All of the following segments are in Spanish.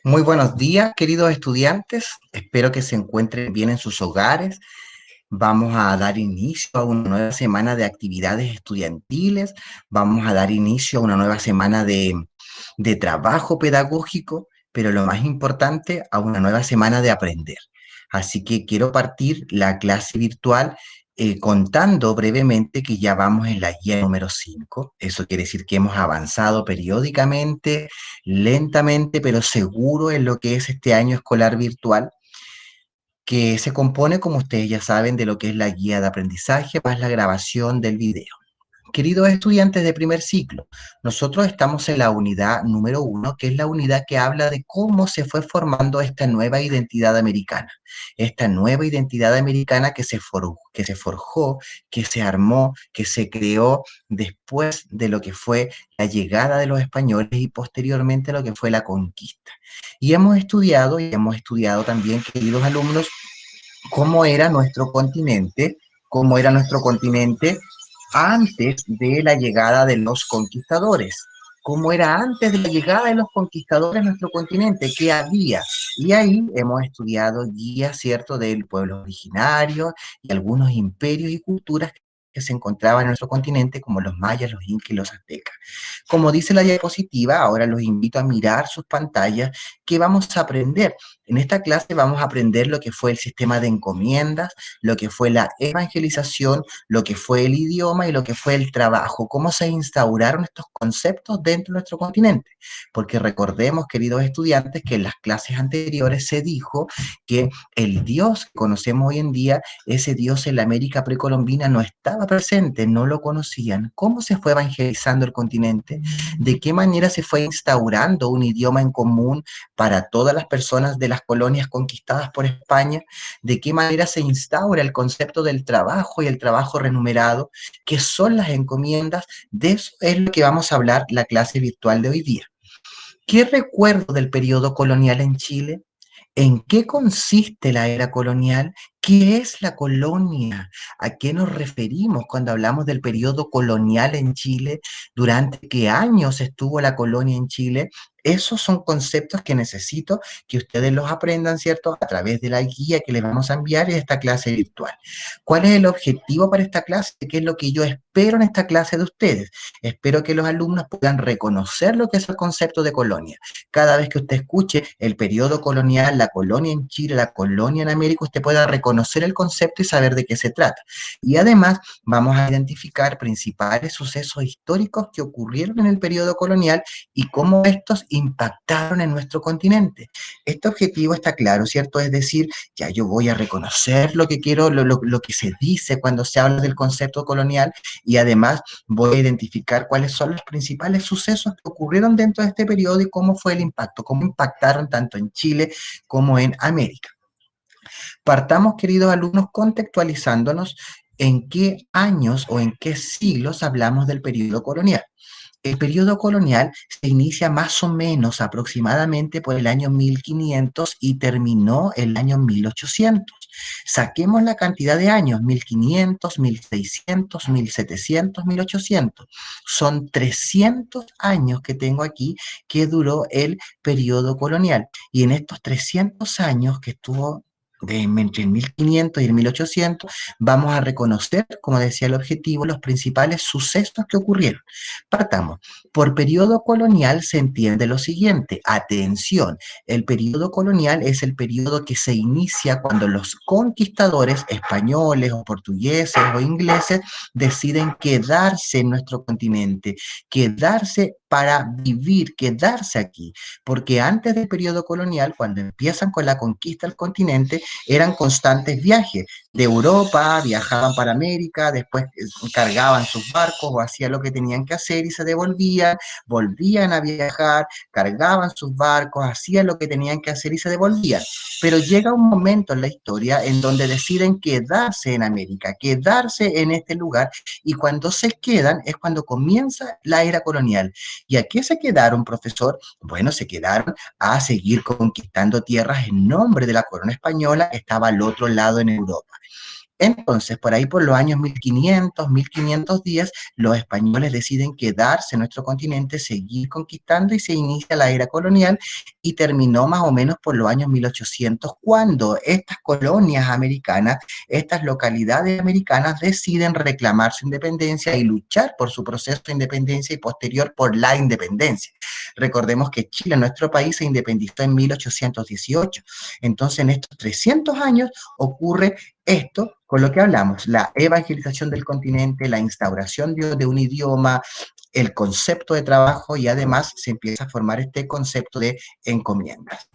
Muy buenos días, queridos estudiantes. Espero que se encuentren bien en sus hogares. Vamos a dar inicio a una nueva semana de actividades estudiantiles. Vamos a dar inicio a una nueva semana de trabajo pedagógico, pero lo más importante, a una nueva semana de aprender. Así que quiero partir la clase virtual contando brevemente que ya vamos en la guía número 5. Eso quiere decir que hemos avanzado periódicamente, lentamente, pero seguro en lo que es este año escolar virtual, que se compone, como ustedes ya saben, de lo que es la guía de aprendizaje más la grabación del video. Queridos estudiantes de primer ciclo, nosotros estamos en la unidad número 1, que es la unidad que habla de cómo se fue formando esta nueva identidad americana. Esta nueva identidad americana que se forjó, que se armó, que se creó después de lo que fue la llegada de los españoles y posteriormente lo que fue la conquista. Y hemos estudiado también, queridos alumnos, cómo era nuestro continente, cómo era nuestro continente antes de la llegada de los conquistadores. ¿Cómo era antes de la llegada de los conquistadores a nuestro continente? ¿Qué había? Y ahí hemos estudiado guías, ¿cierto?, del pueblo originario y algunos imperios y culturas que se encontraban en nuestro continente, como los mayas, los incas y los aztecas. Como dice la diapositiva, ahora los invito a mirar sus pantallas, que vamos a aprender. En esta clase vamos a aprender lo que fue el sistema de encomiendas, lo que fue la evangelización, lo que fue el idioma y lo que fue el trabajo, cómo se instauraron estos conceptos dentro de nuestro continente. Porque recordemos, queridos estudiantes, que en las clases anteriores se dijo que el Dios que conocemos hoy en día, ese Dios en la América precolombina no estaba presente, no lo conocían. ¿Cómo se fue evangelizando el continente? ¿De qué manera se fue instaurando un idioma en común para todas las personas de las colonias conquistadas por España? ¿De qué manera se instaura el concepto del trabajo y el trabajo remunerado? ¿Qué son las encomiendas? De eso es lo que vamos a hablar la clase virtual de hoy día. ¿Qué recuerdo del periodo colonial en Chile? ¿En qué consiste la era colonial? ¿Qué es la colonia? ¿A qué nos referimos cuando hablamos del periodo colonial en Chile? ¿Durante qué años estuvo la colonia en Chile? Esos son conceptos que necesito que ustedes los aprendan, ¿cierto? A través de la guía que les vamos a enviar en esta clase virtual. ¿Cuál es el objetivo para esta clase? ¿Qué es lo que yo espero en esta clase de ustedes? Espero que los alumnos puedan reconocer lo que es el concepto de colonia. Cada vez que usted escuche el periodo colonial, la colonia en Chile, la colonia en América, usted pueda reconocer el concepto y saber de qué se trata. Y además vamos a identificar principales sucesos históricos que ocurrieron en el periodo colonial y cómo estos impactaron en nuestro continente. Este objetivo está claro, ¿cierto? Es decir, ya yo voy a reconocer lo que quiero, lo que se dice cuando se habla del concepto colonial, y además voy a identificar cuáles son los principales sucesos que ocurrieron dentro de este periodo y cómo fue el impacto, cómo impactaron tanto en Chile como en América. Partamos, queridos alumnos, contextualizándonos en qué años o en qué siglos hablamos del periodo colonial. El periodo colonial se inicia más o menos aproximadamente por el año 1500 y terminó el año 1800. Saquemos la cantidad de años: 1500, 1600, 1700, 1800. Son 300 años que tengo aquí que duró el periodo colonial. Y en estos 300 años que estuvo entre el 1500 y el 1800, vamos a reconocer, como decía el objetivo, los principales sucesos que ocurrieron. Partamos. Por periodo colonial se entiende lo siguiente. Atención, el periodo colonial es el periodo que se inicia cuando los conquistadores españoles o portugueses o ingleses deciden quedarse en nuestro continente, quedarse para vivir, quedarse aquí. Porque antes del periodo colonial, cuando empiezan con la conquista del continente, eran constantes viajes. De Europa viajaban para América, después cargaban sus barcos o hacían lo que tenían que hacer y se devolvían, volvían a viajar, cargaban sus barcos, hacían lo que tenían que hacer y se devolvían. Pero llega un momento en la historia en donde deciden quedarse en América, quedarse en este lugar, y cuando se quedan es cuando comienza la era colonial. ¿Y a qué se quedaron, profesor? Bueno, se quedaron a seguir conquistando tierras en nombre de la corona española que estaba al otro lado en Europa. Entonces, por ahí por los años 1500, 1510, los españoles deciden quedarse en nuestro continente, seguir conquistando y se inicia la era colonial y terminó más o menos por los años 1800, cuando estas colonias americanas, estas localidades americanas deciden reclamar su independencia y luchar por su proceso de independencia y posterior por la independencia. Recordemos que Chile, nuestro país, se independizó en 1818. Entonces, en estos 300 años ocurre esto con lo que hablamos, la evangelización del continente, la instauración de un idioma, el concepto de trabajo y además se empieza a formar este concepto de encomiendas.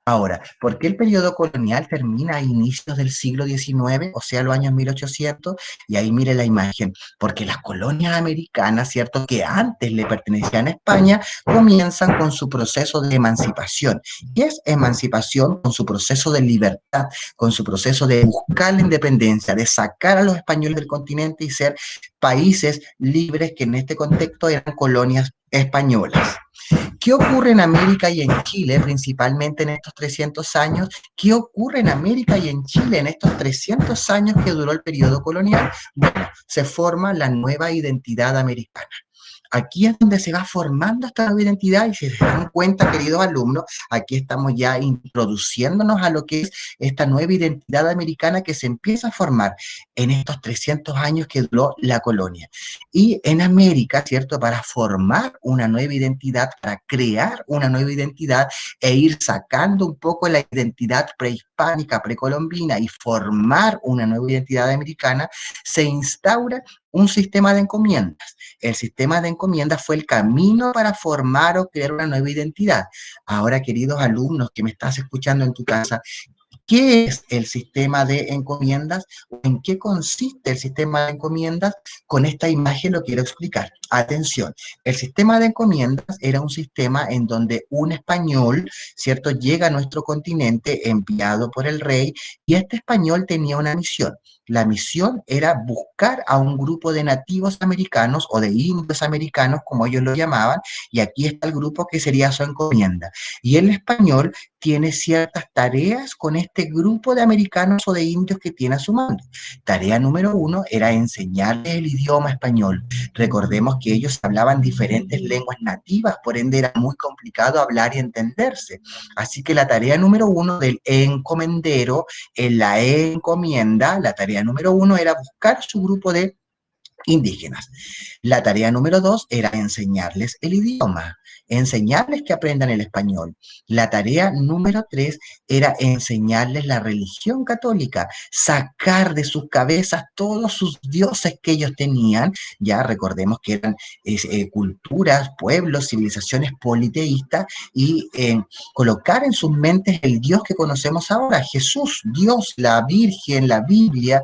Ahora, ¿por qué el periodo colonial termina a inicios del siglo XIX, o sea, los años 1800? Y ahí mire la imagen, porque las colonias americanas, ¿cierto?, que antes le pertenecían a España, comienzan con su proceso de emancipación. ¿Qué es emancipación? Con su proceso de libertad, con su proceso de buscar la independencia, de sacar a los españoles del continente y ser países libres que en este contexto eran colonias españolas. ¿Qué ocurre en América y en Chile, principalmente en estos 300 años? ¿Qué ocurre en América y en Chile en estos 300 años que duró el periodo colonial? Bueno, se forma la nueva identidad americana. Aquí es donde se va formando esta nueva identidad y si se dan cuenta, queridos alumnos, aquí estamos ya introduciéndonos a lo que es esta nueva identidad americana que se empieza a formar en estos 300 años que duró la colonia. Y en América, ¿cierto? Para formar una nueva identidad, para crear una nueva identidad e ir sacando un poco la identidad prehispánica, precolombina y formar una nueva identidad americana, se instaura un sistema de encomiendas. El sistema de encomiendas fue el camino para formar o crear una nueva identidad. Ahora, queridos alumnos que me estás escuchando en tu casa, ¿qué es el sistema de encomiendas? ¿En qué consiste el sistema de encomiendas? Con esta imagen lo quiero explicar. Atención, el sistema de encomiendas era un sistema en donde un español, ¿cierto?, llega a nuestro continente enviado por el rey y este español tenía una misión. La misión era buscar a un grupo de nativos americanos o de indios americanos, como ellos lo llamaban, y aquí está el grupo que sería su encomienda. Y el español tiene ciertas tareas con este grupo de americanos o de indios que tiene a su mando. Tarea número 1 era enseñarles el idioma español. Recordemos que ellos hablaban diferentes lenguas nativas, por ende era muy complicado hablar y entenderse. Así que la tarea número 1 del encomendero en la encomienda, la tarea número 1 era buscar su grupo de indígenas. La tarea número 2 era enseñarles el idioma, enseñarles que aprendan el español. La tarea número 3 era enseñarles la religión católica, sacar de sus cabezas todos sus dioses que ellos tenían. Ya recordemos que eran culturas, pueblos, civilizaciones politeístas y colocar en sus mentes el Dios que conocemos ahora, Jesús, Dios, la Virgen, la Biblia.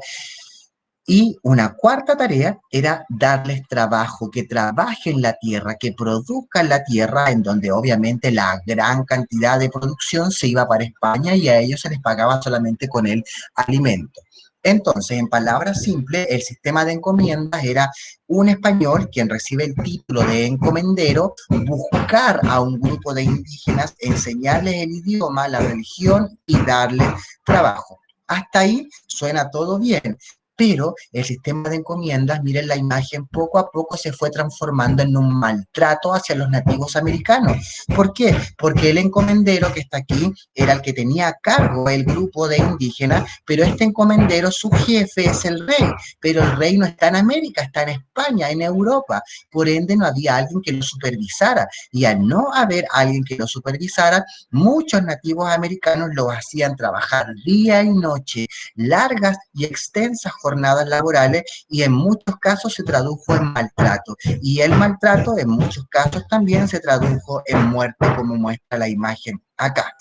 Y una cuarta tarea era darles trabajo, que trabajen la tierra, que produzcan la tierra, en donde obviamente la gran cantidad de producción se iba para España y a ellos se les pagaba solamente con el alimento. Entonces, en palabras simples, el sistema de encomiendas era un español, quien recibe el título de encomendero, buscar a un grupo de indígenas, enseñarles el idioma, la religión y darles trabajo. Hasta ahí suena todo bien, pero el sistema de encomiendas, miren la imagen, poco a poco se fue transformando en un maltrato hacia los nativos americanos. ¿Por qué? Porque el encomendero que está aquí era el que tenía a cargo el grupo de indígenas, pero este encomendero, su jefe es el rey, pero el rey no está en América, está en España, en Europa, por ende no había alguien que lo supervisara, y al no haber alguien que lo supervisara, muchos nativos americanos lo hacían trabajar día y noche, largas y extensas jornadas laborales y en muchos casos se tradujo en maltrato. Y el maltrato en muchos casos también se tradujo en muerte, como muestra la imagen acá.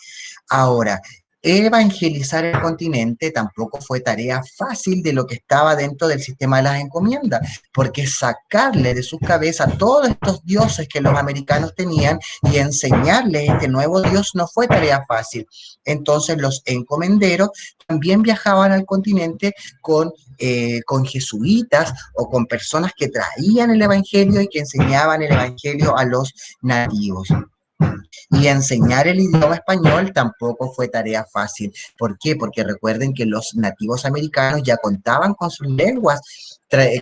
Ahora, evangelizar el continente tampoco fue tarea fácil de lo que estaba dentro del sistema de las encomiendas, porque sacarle de sus cabezas todos estos dioses que los americanos tenían y enseñarles este nuevo Dios no fue tarea fácil. Entonces los encomenderos también viajaban al continente con jesuitas o con personas que traían el evangelio y que enseñaban el evangelio a los nativos. Y enseñar el idioma español tampoco fue tarea fácil. ¿Por qué? Porque recuerden que los nativos americanos ya contaban con sus lenguas,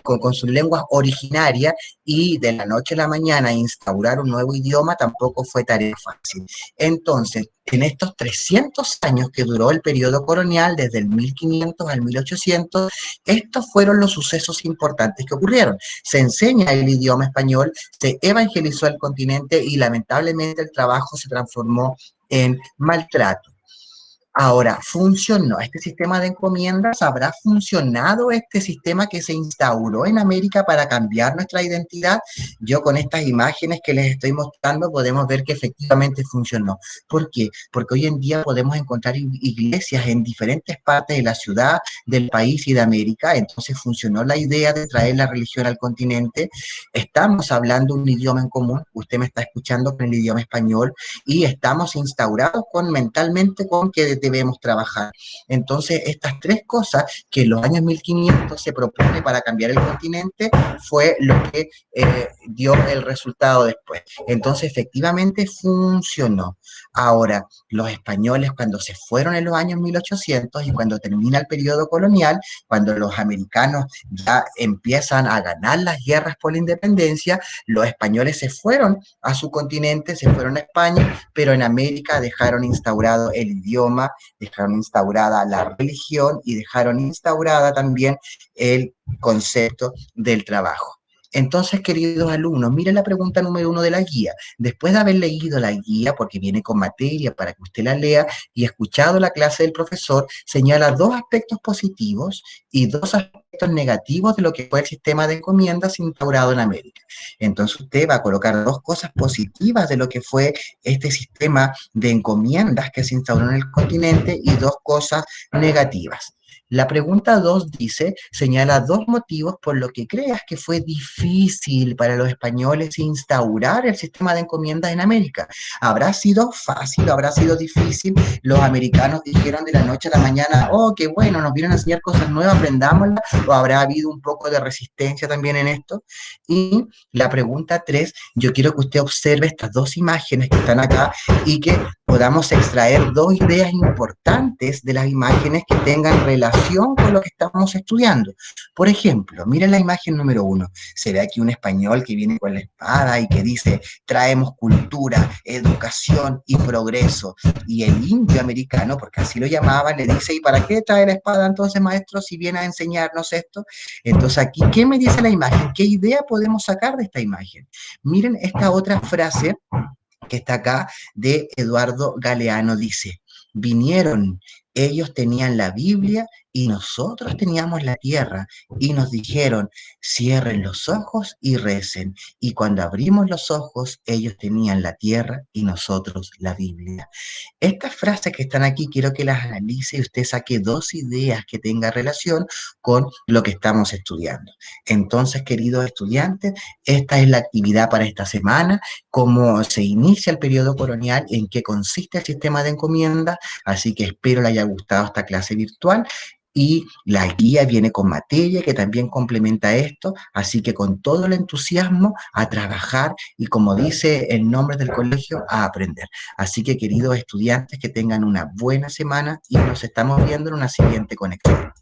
con sus lenguas originarias, y de la noche a la mañana instaurar un nuevo idioma tampoco fue tarea fácil. Entonces, en estos 300 años que duró el periodo colonial, desde el 1500 al 1800, estos fueron los sucesos importantes que ocurrieron. Se enseña el idioma español, se evangelizó el continente y lamentablemente el trabajo se transformó en maltrato. Ahora, ¿funcionó este sistema de encomiendas? ¿Habrá funcionado este sistema que se instauró en América para cambiar nuestra identidad? Yo con estas imágenes que les estoy mostrando podemos ver que efectivamente funcionó. ¿Por qué? Porque hoy en día podemos encontrar iglesias en diferentes partes de la ciudad, del país y de América. Entonces funcionó la idea de traer la religión al continente. Estamos hablando un idioma en común. Usted me está escuchando con el idioma español y estamos instaurados mentalmente con que debemos trabajar. Entonces, estas tres cosas que en los años 1500 se propone para cambiar el continente fue lo que dio el resultado después. Entonces, efectivamente funcionó. Ahora, los españoles cuando se fueron en los años 1800 y cuando termina el periodo colonial, cuando los americanos ya empiezan a ganar las guerras por la independencia, los españoles se fueron a su continente, se fueron a España, pero en América dejaron instaurado el idioma, dejaron instaurada la religión y dejaron instaurada también el concepto del trabajo. Entonces, queridos alumnos, miren la pregunta número 1 de la guía. Después de haber leído la guía, porque viene con materia para que usted la lea, y escuchado la clase del profesor, señala dos aspectos positivos y dos aspectos negativos de lo que fue el sistema de encomiendas instaurado en América. Entonces usted va a colocar dos cosas positivas de lo que fue este sistema de encomiendas que se instauró en el continente y dos cosas negativas. La pregunta 2 dice, señala dos motivos por lo que creas que fue difícil para los españoles instaurar el sistema de encomiendas en América. ¿Habrá sido fácil o habrá sido difícil? Los americanos dijeron de la noche a la mañana, oh, qué bueno, nos vienen a enseñar cosas nuevas, aprendámoslas, o habrá habido un poco de resistencia también en esto. Y la pregunta 3, yo quiero que usted observe estas dos imágenes que están acá y que podamos extraer dos ideas importantes de las imágenes que tengan relación con lo que estamos estudiando. Por ejemplo, miren la imagen número 1. Se ve aquí un español que viene con la espada y que dice, traemos cultura, educación y progreso. Y el indio americano, porque así lo llamaba, le dice, ¿y para qué trae la espada entonces, maestro, si viene a enseñarnos esto? Entonces aquí, ¿qué me dice la imagen? ¿Qué idea podemos sacar de esta imagen? Miren esta otra frase que está acá de Eduardo Galeano, dice, vinieron, ellos tenían la Biblia y nosotros teníamos la tierra y nos dijeron, cierren los ojos y recen. Y cuando abrimos los ojos, ellos tenían la tierra y nosotros la Biblia. Estas frases que están aquí quiero que las analice y usted saque dos ideas que tengan relación con lo que estamos estudiando. Entonces, queridos estudiantes, esta es la actividad para esta semana, cómo se inicia el periodo colonial, en qué consiste el sistema de encomienda, así que espero le haya gustado esta clase virtual. Y la guía viene con materia que también complementa esto, así que con todo el entusiasmo a trabajar y, como dice el nombre del colegio, a aprender. Así que, queridos estudiantes, que tengan una buena semana y nos estamos viendo en una siguiente conexión.